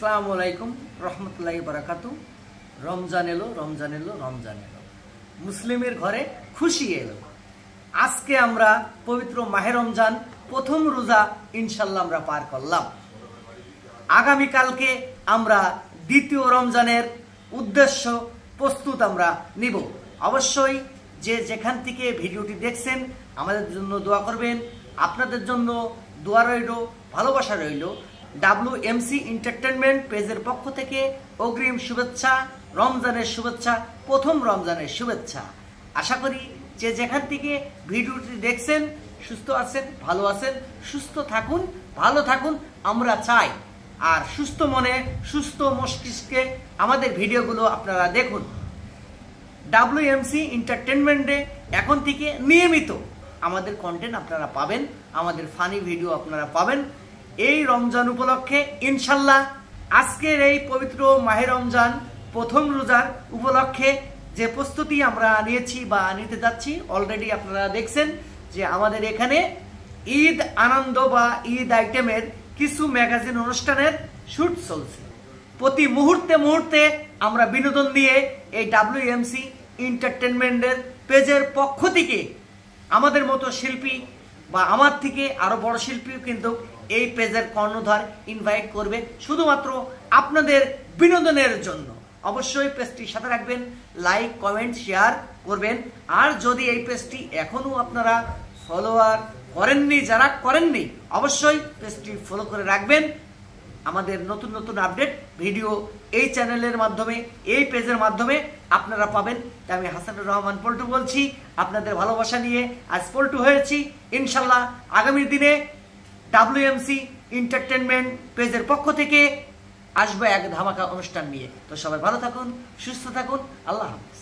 আসসালামু আলাইকুম রহমতুল্লাহি বারাকাতু। রমজান এলো, রমজান এলো, রমজান এলো, মুসলিমের ঘরে খুশি এলো। আজকে আমরা পবিত্র মাহে রমজান প্রথম রোজা ইনশাল্লাহ আমরা পার করলাম। আগামীকালকে আমরা দ্বিতীয় রমজানের উদ্দেশ্য প্রস্তুত আমরা নিব। অবশ্যই যে যেখান থেকে ভিডিওটি দেখছেন আমাদের জন্য দোয়া করবেন। আপনাদের জন্য দোয়া রইল, ভালোবাসা রইল। WMC এন্টারটেইনমেন্ট পেজের পক্ষ থেকে অগ্রিম শুভেচ্ছা, রমজানের শুভেচ্ছা, প্রথম রমজানের শুভেচ্ছা। আশা করি যে যেখান থেকে ভিডিওটি দেখছেন সুস্থ আছেন, ভালো আছেন। সুস্থ থাকুন, ভালো থাকুন আমরা চাই। আর সুস্থ মনে সুস্থ মস্তিষ্কে আমাদের ভিডিওগুলো আপনারা দেখুন। WMC এন্টারটেইনমেন্টে এখন থেকে নিয়মিত আমাদের কন্টেন্ট আপনারা পাবেন, আমাদের ফানি ভিডিও আপনারা পাবেন। এই রমজান উপলক্ষে ইনশাল্লাহ আজকের এই পবিত্র মাহে রমজান প্রথম রোজার উপলক্ষে যে প্রস্তুতি আমরা নিয়েছি বা নিতে যাচ্ছি, অলরেডি আপনারা দেখছেন যে আমাদের এখানে ঈদ আনন্দ বা ঈদ আইটেমের কিছু ম্যাগাজিন অনুষ্ঠানের শুট চলছে। প্রতি মুহূর্তে মুহূর্তে আমরা বিনোদন দিয়ে এই WMC এন্টারটেইনমেন্টের পেজের পক্ষ থেকে আমাদের মতো শিল্পী বা আমার থেকে আরো বড় শিল্পীও কিন্তু এই পেজের কর্ণধার ইনভাইট করবে শুধুমাত্র আপনাদের বিনোদনের জন্য। অবশ্যই পেজটি সাথে রাখবেন, লাইক কমেন্ট শেয়ার করবেন। আর যদি এই পেজটি এখনো আপনারা ফলোয়ার করেননি, যারা করেননি অবশ্যই পেজটি ফলো করে রাখবেন। আমাদের নতুন নতুন আপডেট ভিডিও এই চ্যানেলের মাধ্যমে, এই পেজের মাধ্যমে আপনারা পাবেন। তাই আমি হাসানুর রহমান পল্টু বলছি, আপনাদের ভালোবাসা নিয়ে আজ পল্টু হয়েছি। ইনশাল্লাহ আগামী দিনে WMC এন্টারটেইনমেন্ট পেজের পক্ষ থেকে আসবে এক ধামাকা অনুষ্ঠান নিয়ে। তো সবাই ভালো থাকুন, সুস্থ থাকুন, আল্লাহ হাফেজ।